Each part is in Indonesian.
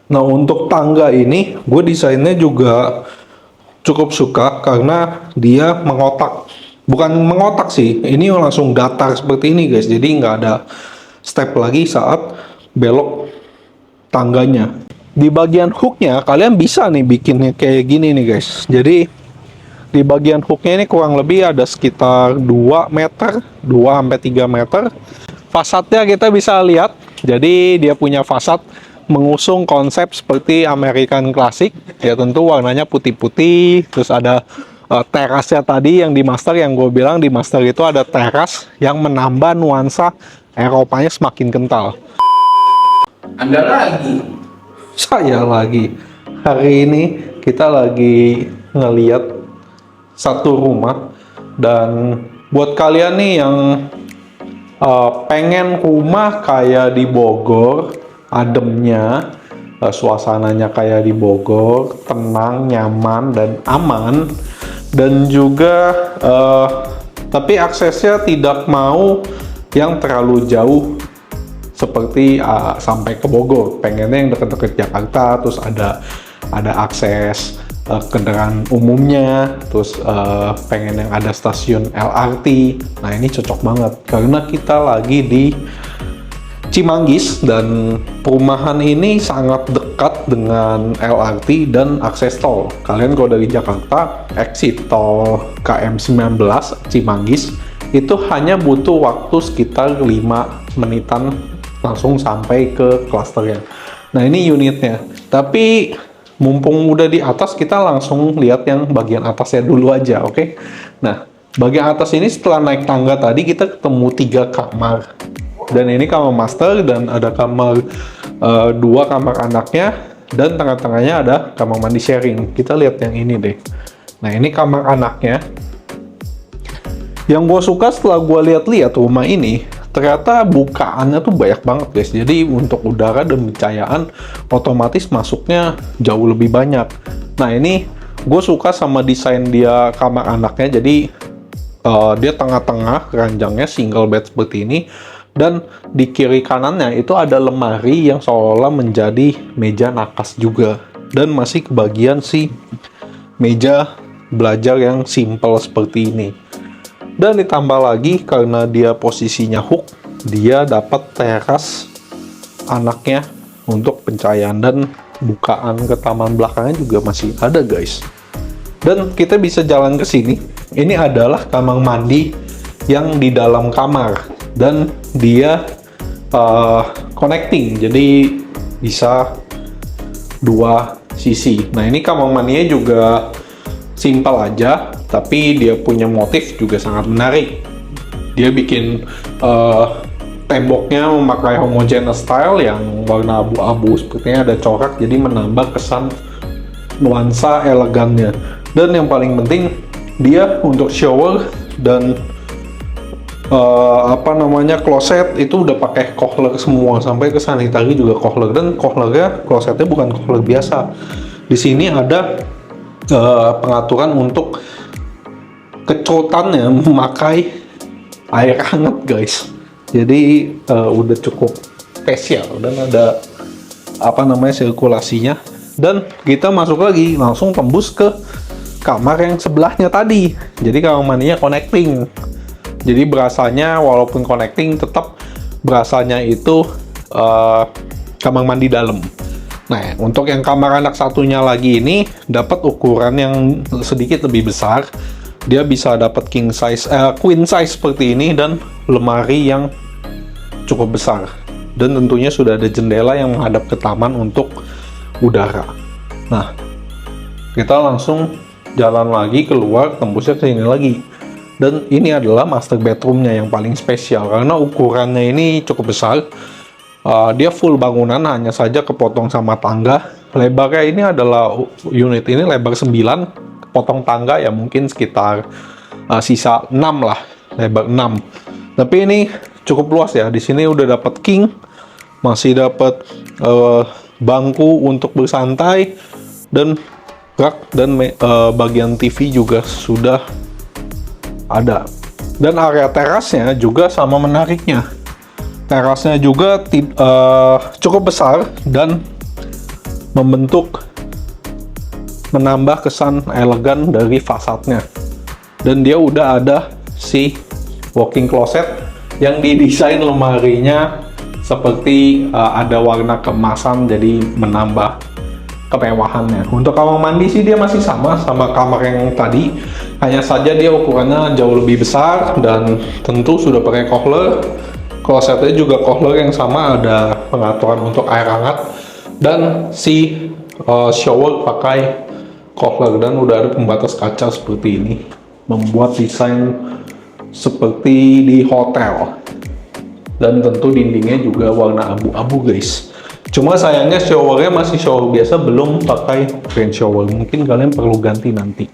Nah, untuk tangga ini gue desainnya juga cukup suka karena dia mengotak. Bukan mengotak sih, ini langsung datar seperti ini guys. Jadi nggak ada step lagi saat belok tangganya. Di bagian hooknya kalian bisa nih bikinnya kayak gini nih guys. Jadi di bagian hooknya ini kurang lebih ada sekitar 2 meter, 2 sampai 3 meter. Fasadnya kita bisa lihat. Jadi dia punya fasad mengusung konsep seperti American Classic. Ya tentu warnanya putih-putih. Terus ada terasnya tadi yang di master, yang gue bilang di master itu ada teras yang menambah nuansa Eropanya semakin kental. Anda lagi. Saya lagi. Hari ini kita lagi ngeliat satu rumah, dan buat kalian nih yang pengen rumah kayak di Bogor, ademnya, suasananya kayak di Bogor, tenang, nyaman, dan aman, dan juga tapi aksesnya tidak mau yang terlalu jauh seperti sampai ke Bogor, pengennya yang deket-deket Jakarta, terus ada akses kendaraan umumnya, terus pengen yang ada stasiun LRT. Nah, ini cocok banget karena kita lagi di Cimanggis dan perumahan ini sangat dekat dengan LRT dan akses tol. Kalian kalau dari Jakarta exit tol KM 19 Cimanggis itu hanya butuh waktu sekitar 5 menitan langsung sampai ke klasternya. Nah, ini unitnya. Tapi mumpung udah di atas, kita langsung lihat yang bagian atasnya dulu aja, oke? Nah, bagian atas ini setelah naik tangga tadi kita ketemu 3 kamar. Dan ini kamar master, dan ada kamar 2 kamar anaknya, dan tengah-tengahnya ada kamar mandi sharing. Kita lihat yang ini deh. Nah, ini kamar anaknya. Yang gue suka setelah gue lihat-lihat rumah ini, ternyata bukaannya tuh banyak banget guys. Jadi untuk udara dan pencahayaan otomatis masuknya jauh lebih banyak. Nah, ini gue suka sama desain dia kamar anaknya. Jadi dia tengah-tengah keranjangnya single bed seperti ini, dan di kiri kanannya itu ada lemari yang seolah menjadi meja nakas juga, dan masih kebagian si meja belajar yang simple seperti ini. Dan ditambah lagi karena dia posisinya hook, dia dapat teras anaknya untuk pencahayaan, dan bukaan ke taman belakangnya juga masih ada guys. Dan kita bisa jalan ke sini. Ini adalah kamar mandi yang di dalam kamar, dan dia connecting, jadi bisa 2 sisi. Nah, ini kamar mandinya juga simpel aja, tapi dia punya motif juga sangat menarik. Dia bikin temboknya memakai homogeneous style yang warna abu-abu, sepertinya ada corak, jadi menambah kesan nuansa elegannya. Dan yang paling penting, dia untuk shower dan kloset itu udah pakai kohler semua, sampai ke sanitari juga kohler, dan kohlernya, klosetnya bukan kohler biasa. Di sini ada pengaturan untuk kecotannya memakai air hangat guys. Jadi udah cukup spesial, dan ada sirkulasinya. Dan kita masuk lagi langsung tembus ke kamar yang sebelahnya tadi. Jadi kamar mandinya connecting. Jadi berasanya walaupun connecting, tetap berasanya itu kamar mandi dalam. Nah, untuk yang kamar anak satunya lagi ini dapat ukuran yang sedikit lebih besar. Dia bisa dapat queen size seperti ini, dan lemari yang cukup besar. Dan tentunya sudah ada jendela yang menghadap ke taman untuk udara. Nah, kita langsung jalan lagi keluar, tembusnya ke sini lagi. Dan ini adalah master bedroomnya yang paling spesial karena ukurannya ini cukup besar. Dia full bangunan, hanya saja kepotong sama tangga. Lebarnya ini adalah unit ini lebar 9, kepotong tangga ya mungkin sekitar sisa 6 lah, lebar 6. Tapi ini cukup luas ya. Di sini udah dapat king, masih dapat bangku untuk bersantai, dan rak, dan bagian TV juga sudah ada. Dan area terasnya juga sama menariknya. Terasnya juga cukup besar, dan menambah kesan elegan dari fasadnya. Dan dia udah ada si walk-in closet yang didesain lemarinya seperti ada warna keemasan, jadi menambah kemewahannya. Untuk kamar mandi sih dia masih sama kamar yang tadi, hanya saja dia ukurannya jauh lebih besar dan tentu sudah pakai kohler. Klosetnya juga kohler yang sama, ada pengaturan untuk air hangat, dan si shower pakai kohler, dan udah ada pembatas kaca seperti ini, membuat desain seperti di hotel. Dan tentu dindingnya juga warna abu-abu guys. Cuma sayangnya showernya masih shower biasa, belum pakai rain shower. Mungkin kalian perlu ganti nanti.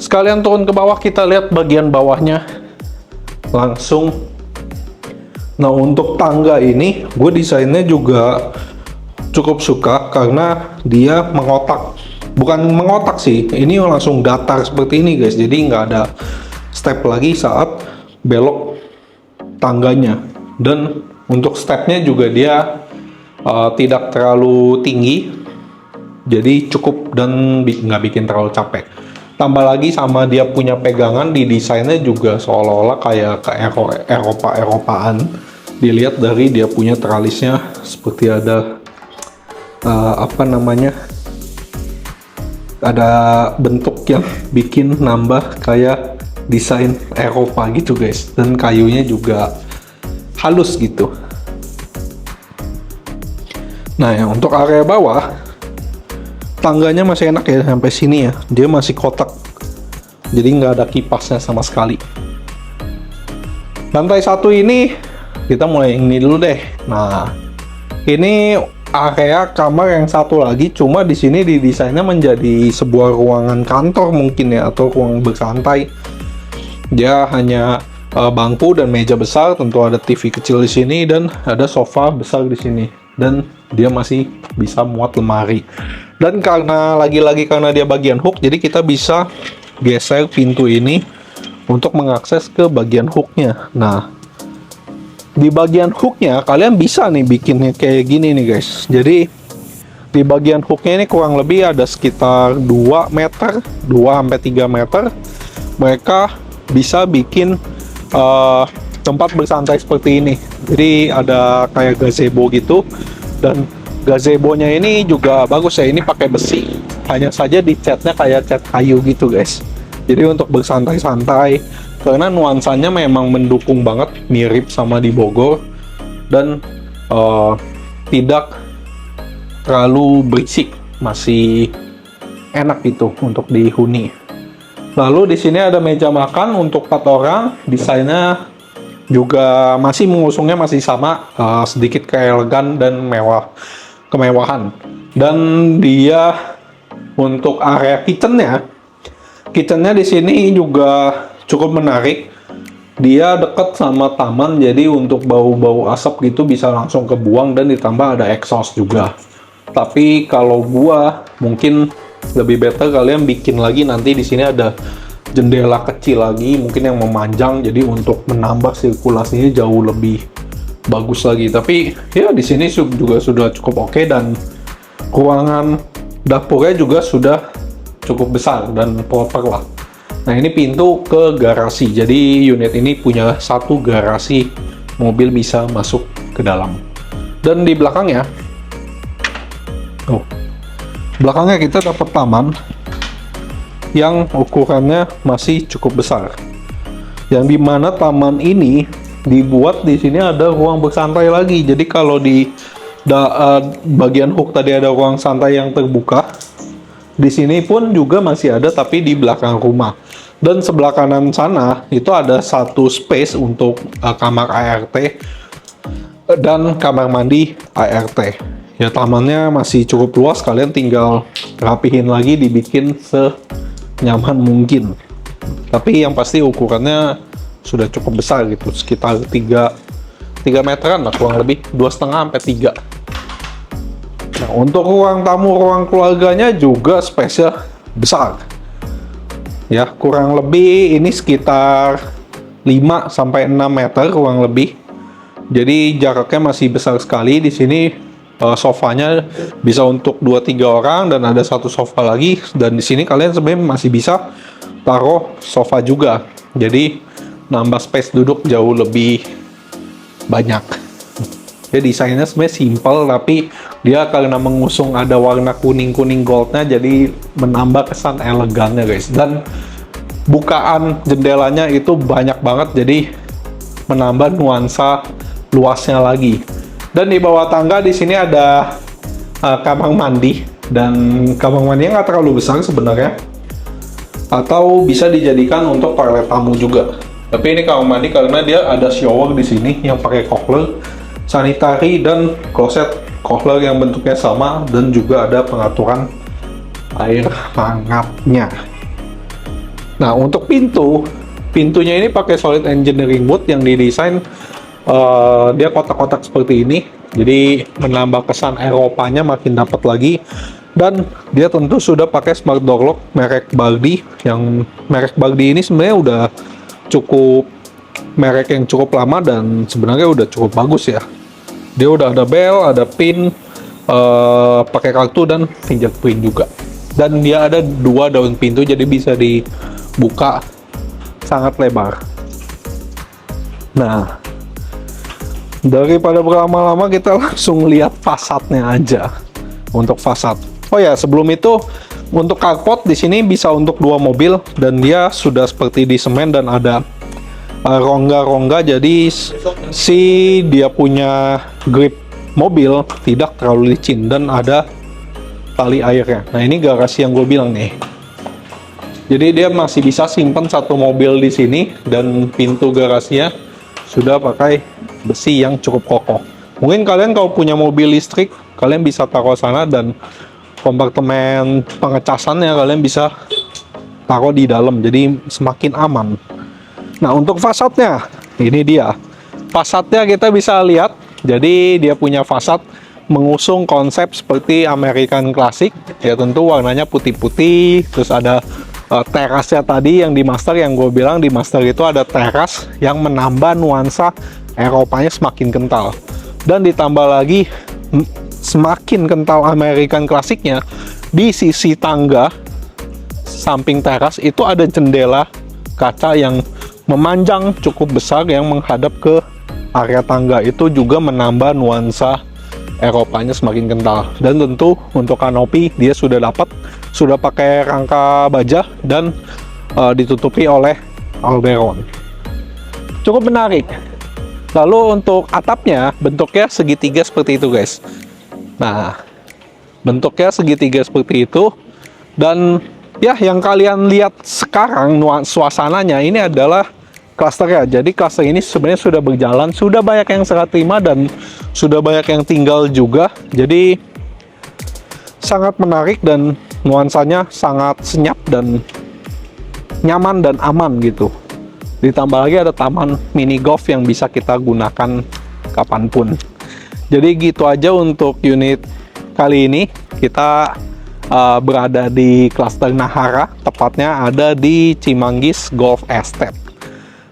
Sekalian turun ke bawah, kita lihat bagian bawahnya langsung. Nah, untuk tangga ini gue desainnya juga cukup suka karena dia mengotak. Bukan mengotak sih, ini langsung datar seperti ini guys. Jadi nggak ada step lagi saat belok tangganya. Dan untuk stepnya juga dia tidak terlalu tinggi, jadi cukup dan nggak bikin terlalu capek. Tambah lagi sama dia punya pegangan di desainnya juga seolah-olah kayak ke Eropa-Eropaan. Dilihat dari dia punya tralisnya seperti ada ada bentuk yang bikin nambah kayak desain Eropa gitu guys. Dan kayunya juga halus gitu. Nah, yang untuk area bawah, tangganya masih enak ya sampai sini ya. Dia masih kotak, jadi nggak ada kipasnya sama sekali. Lantai satu ini kita mulai ini dulu deh. Nah, ini area kamar yang satu lagi, cuma di sini didesainnya menjadi sebuah ruangan kantor mungkin ya, atau ruang bersantai. Dia hanya bangku dan meja besar, tentu ada TV kecil di sini dan ada sofa besar di sini, dan dia masih bisa muat lemari. Dan karena karena dia bagian hook, jadi kita bisa geser pintu ini untuk mengakses ke bagian hooknya. Nah, di bagian hooknya kalian bisa nih bikinnya kayak gini nih guys. Jadi di bagian hooknya ini kurang lebih ada sekitar 2 meter, 2-3 meter. Mereka bisa bikin tempat bersantai seperti ini. Jadi ada kayak gazebo gitu, dan gazebonya ini juga bagus ya, ini pakai besi, hanya saja dicatnya kayak cat kayu gitu guys. Jadi untuk bersantai-santai, karena nuansanya memang mendukung banget, mirip sama di Bogor, dan tidak terlalu berisik, masih enak gitu untuk dihuni. Lalu di sini ada meja makan untuk 4 orang, desainnya juga masih mengusungnya masih sama, sedikit keelegan dan kemewahan. Dan dia untuk area kitchennya di sini juga cukup menarik. Dia dekat sama taman, jadi untuk bau-bau asap gitu bisa langsung kebuang, dan ditambah ada exhaust juga. Tapi kalau gua mungkin lebih better kalian bikin lagi nanti di sini ada jendela kecil lagi mungkin yang memanjang, jadi untuk menambah sirkulasinya jauh lebih bagus lagi. Tapi ya di sini juga sudah cukup oke, dan ruangan dapurnya juga sudah cukup besar dan proper lah. Nah, ini pintu ke garasi, jadi unit ini punya satu garasi mobil bisa masuk ke dalam. Dan di belakangnya kita dapat taman yang ukurannya masih cukup besar, yang dimana taman ini dibuat di sini ada ruang bersantai lagi. Jadi kalau di bagian hook tadi ada ruang santai yang terbuka, di sini pun juga masih ada, tapi di belakang rumah. Dan sebelah kanan sana itu ada satu space untuk kamar ART dan kamar mandi ART. Ya, tamannya masih cukup luas, kalian tinggal rapihin lagi, dibikin senyaman mungkin. Tapi yang pasti ukurannya sudah cukup besar gitu, sekitar 3 meteran lah kurang lebih, 2,5 sampai 3. Nah, untuk ruang tamu, ruang keluarganya juga space-nya besar. Ya, kurang lebih ini sekitar 5 sampai 6 meter kurang lebih. Jadi jaraknya masih besar sekali. Di sini sofanya bisa untuk 2-3 orang dan ada satu sofa lagi, dan di sini kalian sebenarnya masih bisa taruh sofa juga. Jadi nambah space duduk jauh lebih banyak. Ya, desainnya sebenarnya simple, tapi dia karena mengusung ada warna kuning-kuning goldnya, jadi menambah kesan elegannya guys. Dan bukaan jendelanya itu banyak banget, jadi menambah nuansa luasnya lagi. Dan di bawah tangga di sini ada kamar mandi, dan kamar mandinya nggak terlalu besar sebenarnya, atau bisa dijadikan untuk toilet tamu juga. Tapi ini kamar mandi karena dia ada shower di sini yang pakai coupler, sanitary, dan kloset coupler yang bentuknya sama, dan juga ada pengaturan air hangatnya. Nah, untuk pintunya ini pakai solid engineering wood yang didesain dia kotak-kotak seperti ini, jadi menambah kesan Eropanya makin dapat lagi. Dan dia tentu sudah pakai smart door lock merek Baldi, yang merek Baldi ini sebenarnya udah cukup merek yang cukup lama dan sebenarnya udah cukup bagus ya. Dia udah ada bell, ada pin, pakai kartu dan fingerprint juga. Dan dia ada 2 daun pintu, jadi bisa dibuka sangat lebar. Nah, daripada berlama-lama kita langsung lihat fasadnya aja. Untuk fasad. Oh ya, sebelum itu untuk carport di sini bisa untuk 2 mobil, dan dia sudah seperti di semen dan ada rongga-rongga, jadi si dia punya grip mobil tidak terlalu licin dan ada tali airnya. Nah, ini garasi yang gue bilang nih. Jadi dia masih bisa simpan 1 mobil di sini, dan pintu garasinya sudah pakai besi yang cukup kokoh. Mungkin kalian kalau punya mobil listrik, kalian bisa taruh sana, dan kompartemen pengecasannya kalian bisa taruh di dalam, jadi semakin aman. Nah, untuk fasadnya, ini dia. Fasadnya kita bisa lihat, jadi dia punya fasad mengusung konsep seperti American Classic, ya tentu warnanya putih-putih, terus ada terasnya tadi yang di master, yang gue bilang di master itu ada teras yang menambah nuansa Eropanya semakin kental. Dan ditambah lagi semakin kental American Classicnya, di sisi tangga samping teras itu ada jendela kaca yang memanjang cukup besar yang menghadap ke area tangga, itu juga menambah nuansa Eropanya semakin kental. Dan tentu untuk kanopi dia sudah pakai rangka baja dan ditutupi oleh Alberon. Cukup menarik. Lalu untuk atapnya bentuknya segitiga seperti itu guys. Nah, bentuknya segitiga seperti itu, dan ya yang kalian lihat sekarang suasananya ini adalah cluster ya. Jadi cluster ini sebenarnya sudah berjalan, sudah banyak yang serah terima dan sudah banyak yang tinggal juga. Jadi sangat menarik dan nuansanya sangat senyap dan nyaman dan aman gitu. Ditambah lagi ada taman mini golf yang bisa kita gunakan kapanpun. Jadi gitu aja untuk unit kali ini. Kita berada di klaster Nahara, tepatnya ada di Cimanggis Golf Estate.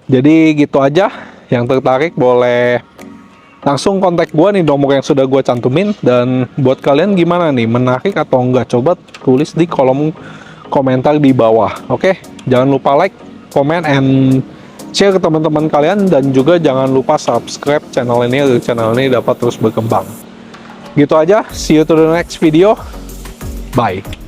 Jadi gitu aja, yang tertarik boleh langsung kontak gue nih, nomor yang sudah gue cantumin. Dan buat kalian gimana nih, menarik atau enggak, coba tulis di kolom komentar di bawah. Oke, jangan lupa like, comment, and share ke teman-teman kalian, dan juga jangan lupa subscribe channel ini agar channel ini dapat terus berkembang. Gitu aja, see you to the next video. Bye.